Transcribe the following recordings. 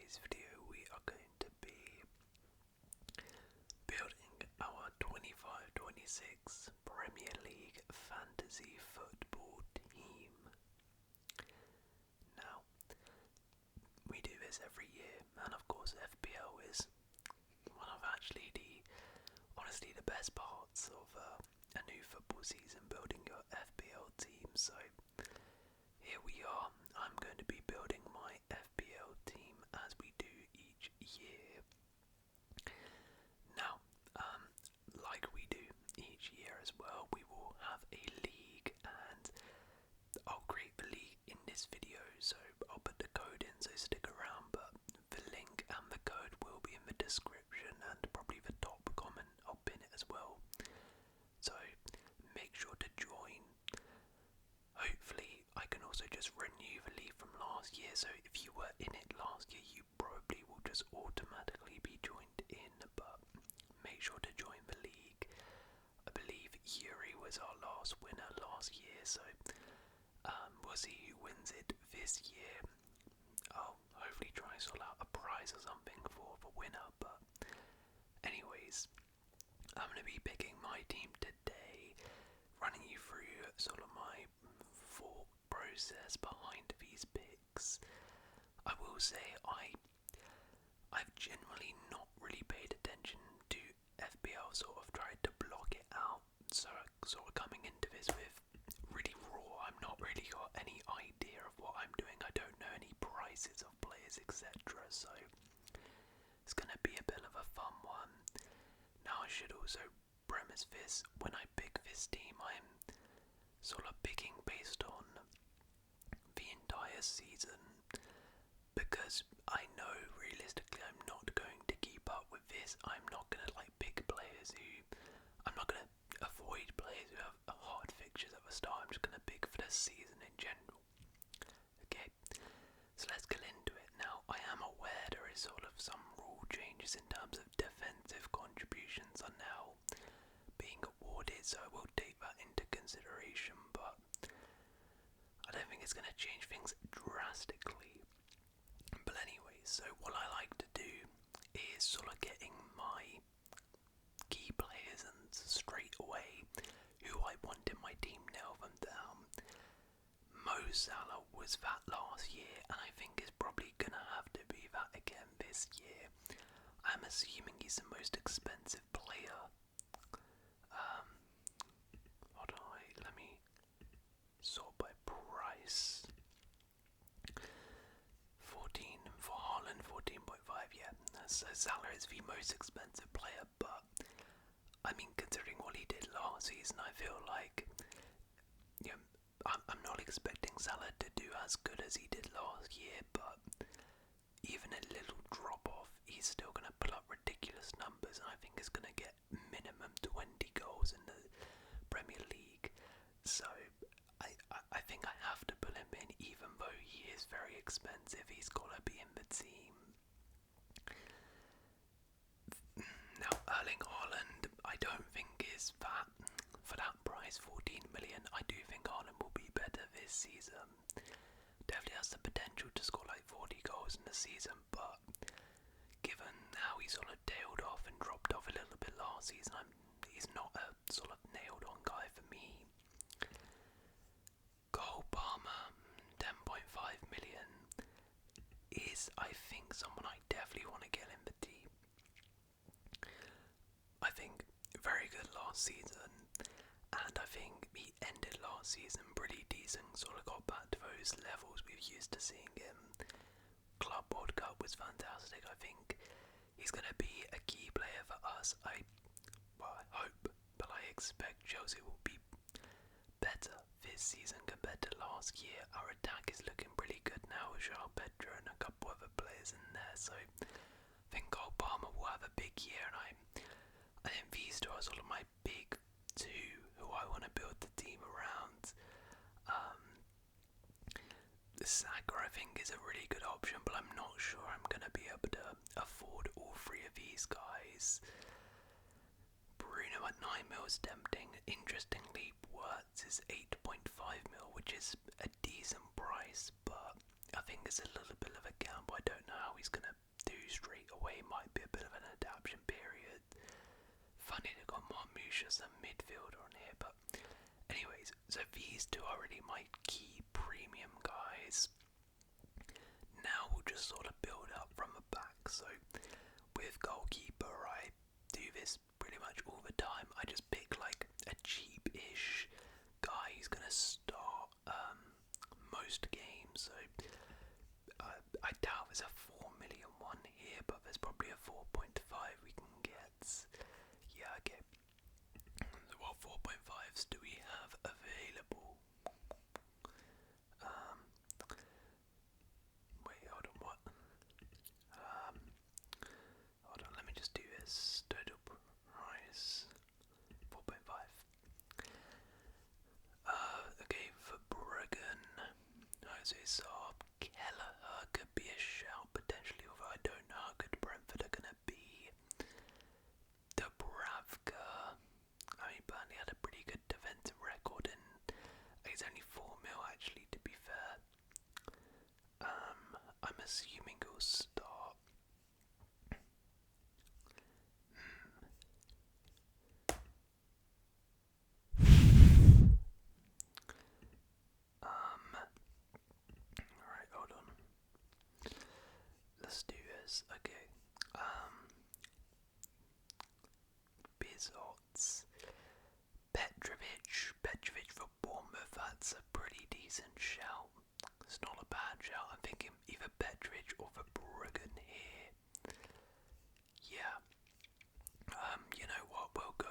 today's video we are going to be building our 25-26 Premier League Fantasy Football team. Now, we do this every year, and of course FPL is one of honestly the best parts of a new football season, building your FPL team. So here we are. I'm going to be building my FPL team as we do each year. Now, like we do each year as well, we will have a league, and I'll create the league in this video, so I'll put the code in, so stick around, but the link and the code will be in the description, and probably the top comment, I'll pin it as well. So make sure to join. Hopefully I can also just renew the league from last year, so if you were in it last year you probably will just automatically be joined in, but make sure to join the league. I believe Yuri was our last winner last year, so we'll see who wins it this year. I'll hopefully try and sort out a prize or something for the winner, but anyways, I'm going to be picking my team today, running you through sort of my thought process behind these picks. I will say I've generally not really paid attention to FPL, sort of tried to block it out, so sort of coming into this with really raw. I'm not really got any idea of what I'm doing. I don't know any prices of players, etc. So it's going to be a bit of a fun one. Now I should also premise this, when I pick this team I'm sort of picking based on the entire season, because I know realistically I'm not going to keep up with this. I'm not going to pick players I'm not going to avoid players who have hard fixtures at the start. I'm just going to pick for the season in general. Okay, so let's get into it. Now, I am aware there is sort of some rule changes in terms of defensive contributions are now being awarded, so I will take that into consideration, but I don't think it's going to change things drastically. But anyway, so what I like to do is sort of getting my key players and straight away who I want in my team, nail them down. Mo Salah was that last year, and I think is probably going to have to be that again this year. I'm assuming he's the most expensive player. Let me sort by price. 14 for Haaland, 14.5, yeah. So Salah is the most expensive player, but I mean, considering what he did last season, I feel like, you know, I'm not expecting Salah to do as good as he did last year, but even a little drop off, he's still going to put up ridiculous numbers, and I think he's going to get minimum 20 goals in the Premier League. So I think I have to put him in, even though he is very expensive. He's got to be in the team. Now, Erling Haaland, I don't think is that, for that price, 14 million, I do think Haaland will be better this season. Definitely has the potential to score 40 goals in the season, but given how he sort of tailed off and dropped off a little bit last season, he's not a sort of nailed on guy for me. Cole Palmer, 10.5 million, is, I think, someone I definitely want to get in the team. I think very good last season, and I think he ended last season pretty decent, sort of got back to those levels we've used to seeing him. Club World Cup was fantastic. I think he's going to be a key player for us. I hope, but I expect Chelsea will be better this season compared to last year. Our attack is looking pretty good now with João Pedro and a couple other players in there, so I think Cole Palmer will have a big year, and I think these two are sort of my big two who I want to build the team around. The Saka, I think, is a really good option, but I'm not sure I'm going to be able to afford all three of these guys. Bruno at 9 mil is tempting. Interestingly, Wirtz is 8.5 mil, which is a decent price, but I think it's a little bit of a gamble. I don't know how he's going to do straight away. Might be a bit of an adaptation period. Funny they've got Marmouche and Midfield on here, but anyways, so these two are really my key premium guys. Now we'll just sort of build up from the back. So with goalkeeper, I do this pretty much all the time. I just pick like a cheap-ish guy who's gonna start most games. So I doubt there's a 4 million one here, but there's probably a 4.5 we can get. Yeah, okay. So what 4.5s do we have available? Wait, hold on, what? Hold on, let me just do this. Total price 4.5. Okay, for Bruggen, Jose Saab, Kelleher could be a shout potentially, although I don't know how good Brentford are gonna be. Dubravka, I mean, Burnley had a pretty good defensive record, and it's only 4 mil actually, to be fair. I'm assuming he'll start. Alright, hold on. Let's do this. Okay. Bizots. Petrovic for Bournemouth, that's a pretty decent shout. It's not a bad shout. I'm thinking either Petrovic or for Bruggen here. Yeah. You know what? We'll go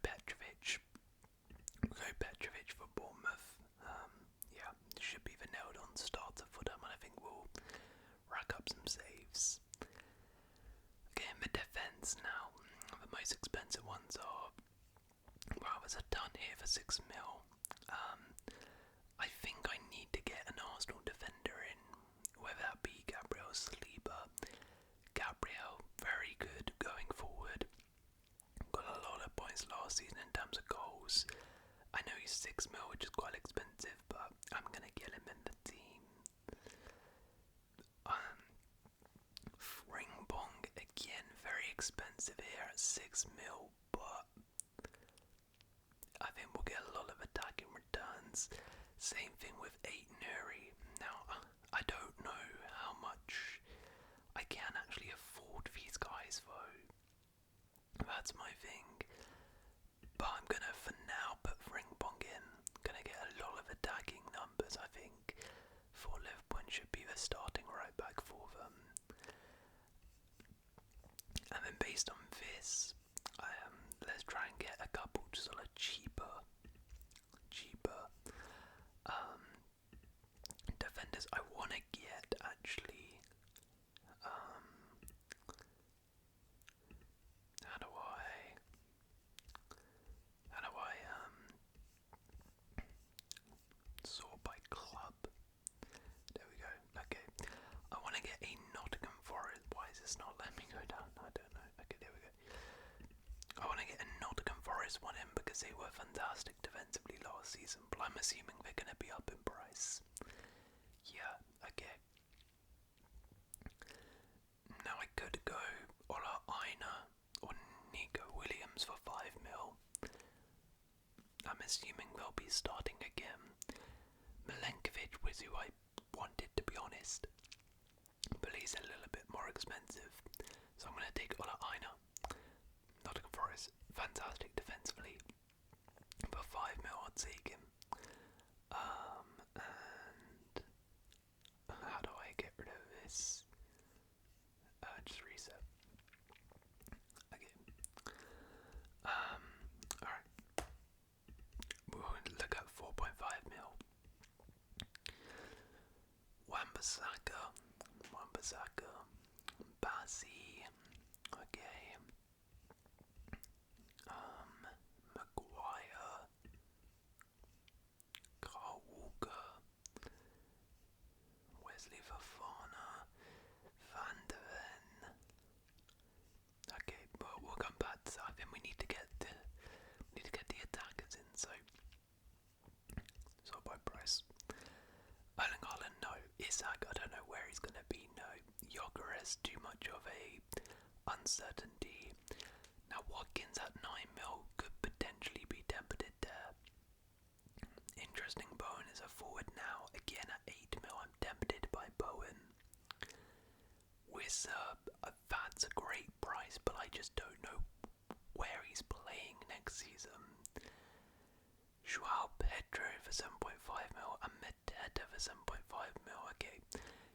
Petrovic. We'll go Petrovic for Bournemouth. Yeah, should be the nailed on starter for them, and I think we'll rack up some saves. Okay, in the defence now, the most expensive ones are, well, there's a ton here for 6 mil. I think I need to get an Arsenal defender in, whether that be Gabriel Saliba. Gabriel, very good going forward. Got a lot of points last season in terms of goals. I know he's 6 mil, which is quite expensive, but I'm gonna get him in the team. Fringbong, again, very expensive here at 6 mil, but I think we'll get a lot of attacking returns. Same thing with 8 Nuri. Now, I don't know how much I can actually afford these guys though. That's my thing. But I'm gonna, for now, put Fringbong in. Gonna get a lot of attacking numbers, I think. For Liverpool and should be the starting right back for them. And then based on this, let's try and get a couple sort of cheaper defenders. I want to get actually. How do I sort by club? There we go. Okay. I want to get a Nottingham Forest. Why is this not letting me go down? I don't know. Okay, there we go. I want to get a Nottingham Forest one in because they were fantastic defensively last season, but I'm assuming they're going to be up in price. Yeah, okay. Now I could go Ola Aina or Nico Williams for 5 mil. I'm assuming they'll be starting again. Milenkovic was who I wanted, to be honest, but he's a little bit more expensive, so I'm going to take Ola Aina. Nottingham Forest, fantastic defensively. For 5 mil, I'd take him. And how do I get rid of this? Just reset. Okay. Alright. We'll look at 4.5 mil. Wan-Bissaka, Bassi, okay. Maguire, Carl Walker, Wesley Fofana, Van de Ven. Okay, but we'll come back to that. I think we need to get the attackers in. So by price. uncertainty. Now Watkins at 9mm could potentially be tempered there. Interesting, Bowen is a forward now. Again at 8mm, I'm tempted by Bowen. Wissa, that's a great price, but I just don't know where he's playing next season. Joao Pedro for 7.5mm and Medetta for 7.5mm. Okay,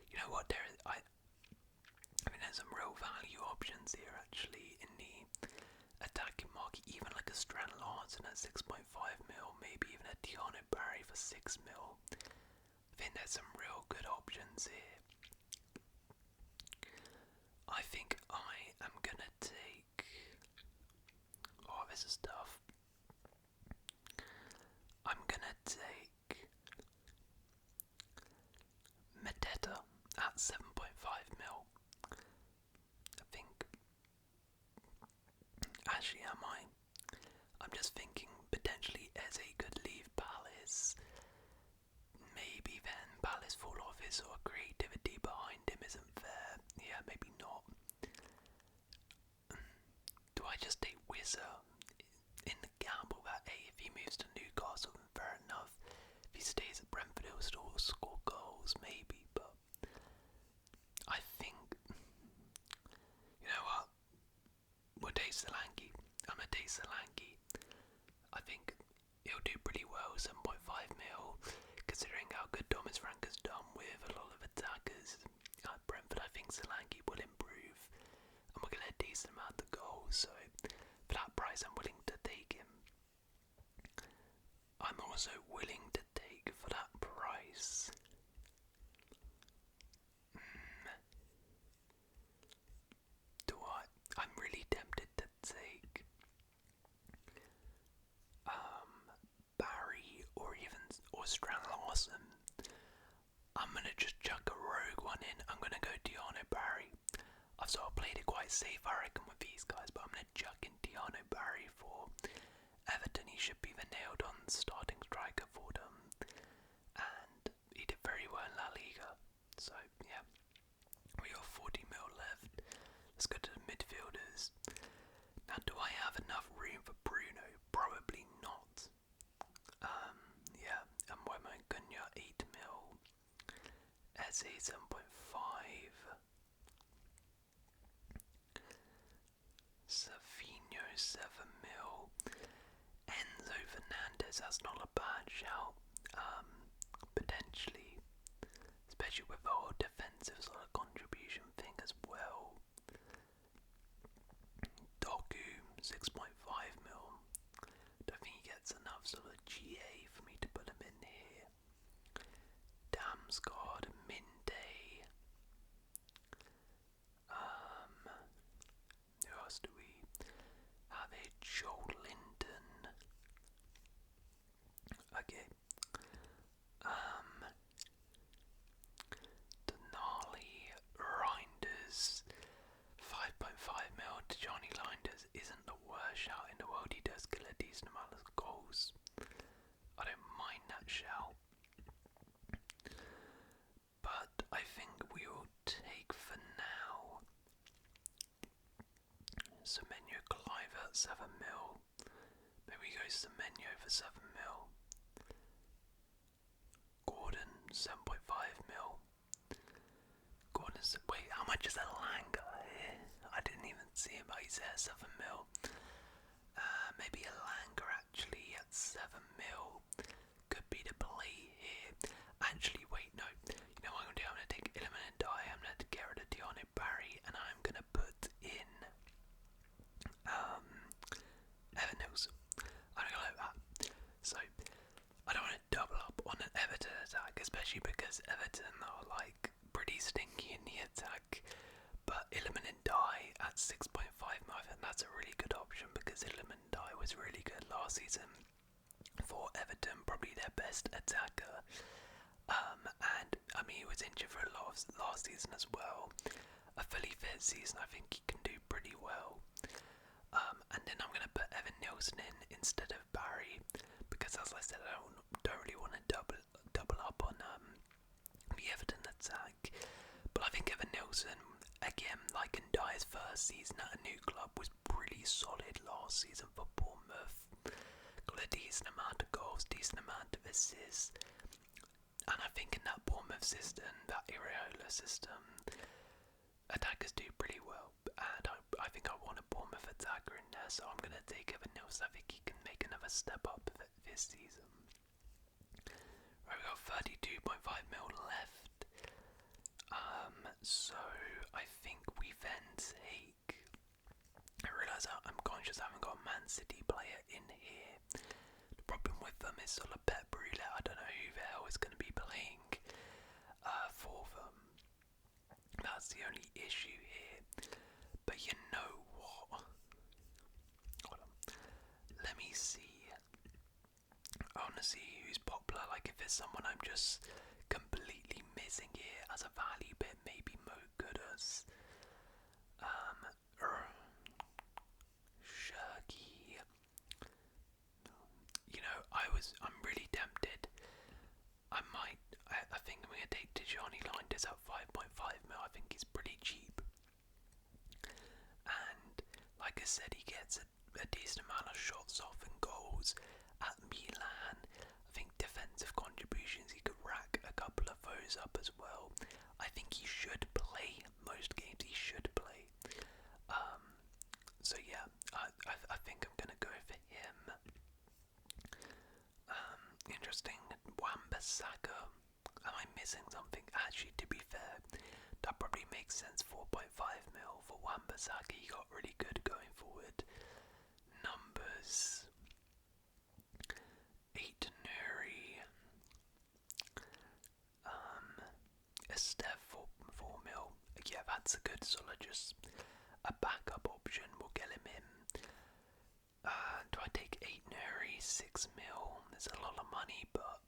you know what? I mean, there's some real value options here actually in the attacking market. Even like a Strand Larson at 6.5mm, maybe even a Tiano Barry for 6mm. I think there's some real good options here. I think I am gonna take. Oh, this is tough. I'm gonna take Medetta at 7.5mm. I think. Actually, am I? I'm just thinking potentially Eze could leave Palace. Maybe then Palace fall off his sort of creativity behind him isn't fair. Yeah, maybe not. Do I just take Wizard in the gamble that if he moves to Newcastle, then fair enough. If he stays at Brentford, he'll still score goals, maybe. But I think, you know what? We'll take Solanke. I'm gonna take Solanke. I think he'll do pretty well, 7.5mm, considering how good Thomas Frank has done with a lot of attackers at Brentford. I think Solanke will improve, and we're going to get a decent amount of goals, so for that price I'm willing to take him. I'm also willing to take, for that price, I'm really tempted to take Barry or Strand Larson. I'm gonna just chuck a rogue one in. I'm gonna go Tiano Barry. I've sort of played it quite safe, I reckon, with these guys, but I'm gonna chuck in Tiano Barry for Everton. He should be the nailed on starting striker for them, and he did very well in La Liga. So yeah, we got 40mm left. Let's go to the midfielders. Now, do I have enough room for Bruno? Probably not. Yeah, and Wemo Gunya 8mm, Eze 7.5, Savinho 7mm, Enzo Fernandez, that's not a bad shout. Potentially, especially with the whole defensive sort of contribution thing as well. Doku 6.5mm. Don't think he gets enough sort of GA for me to put him in here. Damsgaard, Minde. Who else do we have? A Joel Linton. Okay. Denali, Reinders, 5.5mm to Johnny Linders isn't the worst shout in the world. He does kill a decent amount of goals. I don't mind that shout. But I think we will take for now Semenyo Clive at 7mm. Maybe go Semenyo for 7mm. Gordon 7.5mm. Wait, how much is Elanga here? I didn't even see him, but he's there, 7mm. Maybe Elanga actually at 7mm could be the play here. Actually, wait, no. You know what I'm going to do? I'm going to take Illiman and Die. I'm going to get rid of Tiano Barry, and I'm going to put in Evan Nilsson. I'm going to go like that. So, I don't want to double up on an Everton attack, especially because Everton are like pretty stinky in the attack. But Illiman and Die at 6.5, I think that's a really good option because Illiman and Die was really good last season for Everton, probably their best attacker. And I mean, he was injured for a lot of last season as well. A fully fit season, I think he can do pretty well. And then I'm going to put Evan Nilsson in instead of Barry because, as I said, I don't really want to double up on the Everton attack. But I think Evan Nilsson, A, again, like Ndiaye's first season at a new club was pretty solid last season for Bournemouth. Got a decent amount of goals, decent amount of assists. And I think in that Bournemouth system, that Iraola system, attackers do pretty well. And I think I want a Bournemouth attacker in there, so I'm going to take Evan Nils. I think he can make another step up this season. Right, we've got 32.5 mil left. So I think we then take... I realise I'm conscious I haven't got a Man City player in here. The problem with them is sort of Pep Brule. I don't know who the hell is going to be playing for them. That's the only issue here. But you know what? Hold on. Let me see. I want to see who's popular. Like if there's someone I'm just completely missing here as a value bit, maybe Mo Gooders. Shirky. You know, I'm really tempted. I think I'm going to take Tijani Linders at 5.5 mil. I think he's pretty cheap. And like I said, he gets a decent amount of shots off and goals at Milan. I think defensive contributions, he could rack a couple of those up as well. I think he should play most games. He should play. So yeah, I think I'm gonna go for him. Interesting. Wan-Bissaka. Am I missing something? Actually, to be fair, that probably makes sense. 4.5 mil for Wan-Bissaka. He got really good going forward. Numbers. 8 Nuri. Estef for 4 mil. Yeah, that's a good sort of just a backup option. We'll get him in. Do I take 8 Nuri? 6 mil. There's a lot of money, but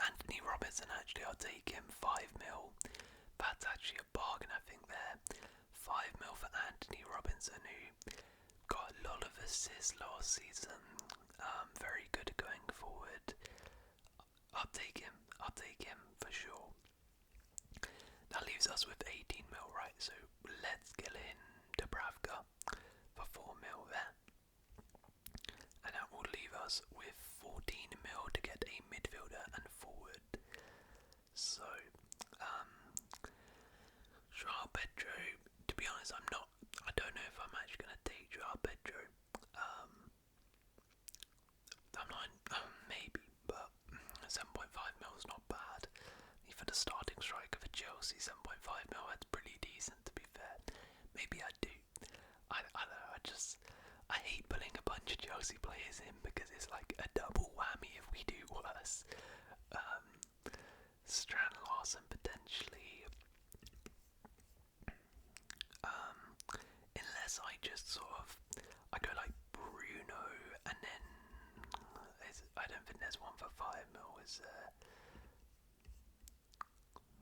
Anthony Robinson, actually I'll take him. 5 mil. That's actually a bargain, I think there. 5 mil for Anthony Robinson, who got a lot of assists last season. Very good going forward. I'll take him for sure. That leaves us with 18 mil, right? So let's get in Dubravka for 4 mil there. And that will leave us with 14 mil to get a midfielder and forward. So, Joao Pedro, to be honest, I don't know if I'm actually going to take Joao Pedro. I'm not, maybe, but 7.5 mil is not bad. For the starting striker for Chelsea, 7.5 mil, that's pretty decent to be fair. Maybe I do. I don't know, I hate putting a bunch of Chelsea players in because it's like a double whammy if we do worse. Strand Larsen potentially. Unless I just sort of, I go like Bruno and then, I don't think there's one for 5 mil, is there?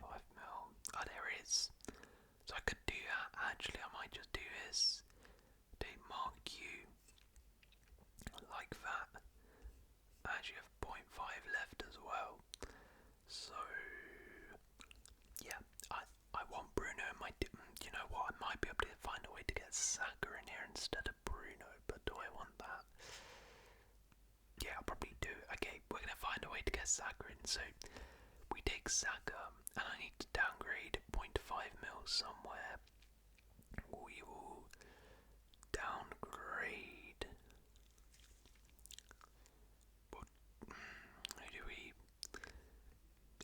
5 mil. Oh, there is. So I could do that. Actually, I might just do this. Take Mark Q. Like that. I actually have 0.5 left as well. So, yeah. I want Bruno in my... You know what? I might be able to find a way to get Saka in here instead of Bruno. But do I want that? Yeah, I'll probably do. Okay, we're going to find a way to get Saka in. So, we take Saka, and I need to downgrade 0.5 mil somewhere. We will downgrade. Who do we?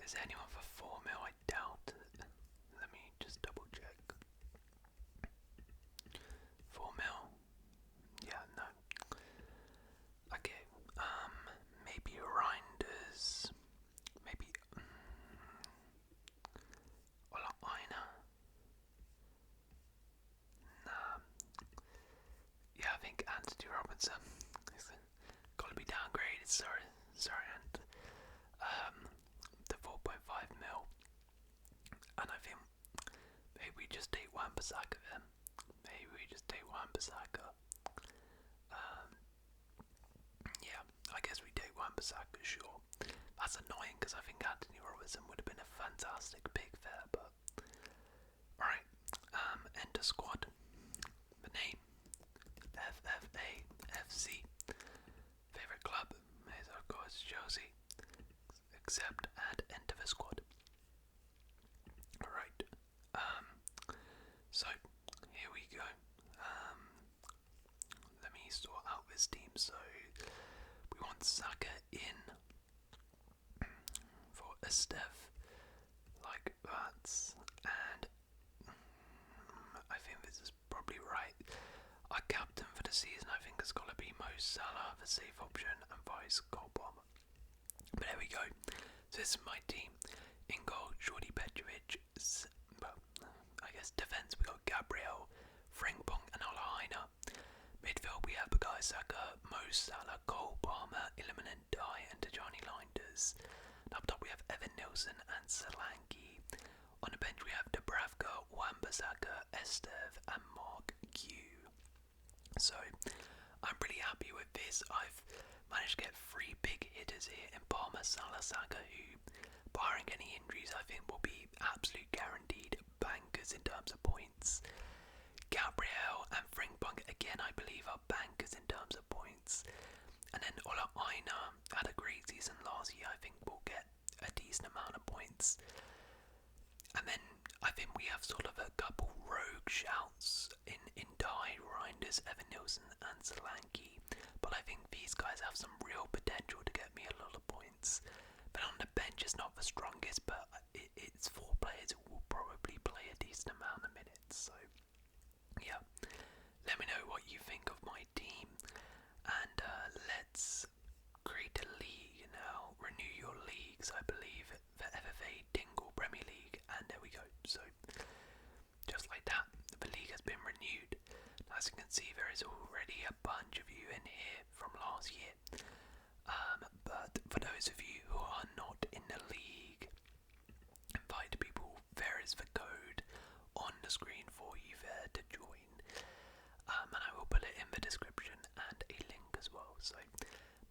Is anyone for 4 mil? I doubt it. Let me just double check. 4 mil? Yeah, no. Okay, maybe Reinders. Maybe. Ola Aina. Nah. Yeah, I think Anthony Robinson is gotta be downgraded. Sorry, and the 4.5 mil. And I think maybe we just take Wan-Bissaka then. Maybe we just take Wan-Bissaka. Yeah, I guess we take Wan-Bissaka, sure. That's annoying because I think Anthony Robinson would have been a fantastic pick there, but alright, squad. The name FFAFC. Favorite club is of course Chelsea. Accept and enter the squad. Alright. So here we go. Let me sort out this team. So we want Saka in for Estef, like that, and I think this is probably right. Our captain for the season, I think, has got to be Mo Salah, the safe option, and vice goal bomb. But there we go. So this is my team. In goal, Jordi Petrovic. Well, I guess defence, we got Gabriel, Frimpong, and Olaina. Midfield, we have Bukayo Saka, Mo Salah, Cole Palmer, Iliman Ndiaye, and Tijani Linders. Up top, we have Evan Nilsson and Solanke. On the bench, we have Dubravka, Wan-Bissaka, Esteve, and Mark Q. So, I'm pretty happy with this. I've managed to get 3 big hitters here in Palmer, Salah, Saka, who, barring any injuries, I think will be absolute guaranteed bankers in terms of points. Gabriel and Frimpong, again, I believe are bankers in terms of points. And then Olaina had a great season last year. I think will get a decent amount of points. And then I think we have sort of a couple rogue shouts in Ndiaye, Reinders, Evan Nilsson, and Solanke. But I think these guys have some real potential to get me a lot of points. But on the bench, it's not the strongest, but it's 4 players who will probably play a decent amount of minutes. So yeah, let me know what you think of my team, and let's create a league now. Renew your leagues, I believe, the FFA Tingle Premier League, and there we go. So just like that, the league has been renewed. As you can see, there is already a bunch of you in here from last year. But for those of you who are not in the league, invite people. There is the code on the screen for you there to join. And I will put it in the description and a link as well. So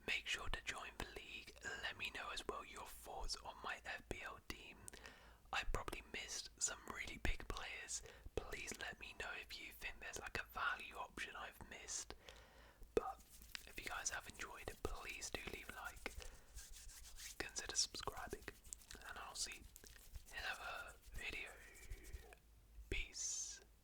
make sure to join the league. Let me know as well your thoughts on my FPL team. I probably missed some really big players. Please let me know if you think there's like a value option I've missed. But if you guys have enjoyed it, please do leave a like. Consider subscribing. And I'll see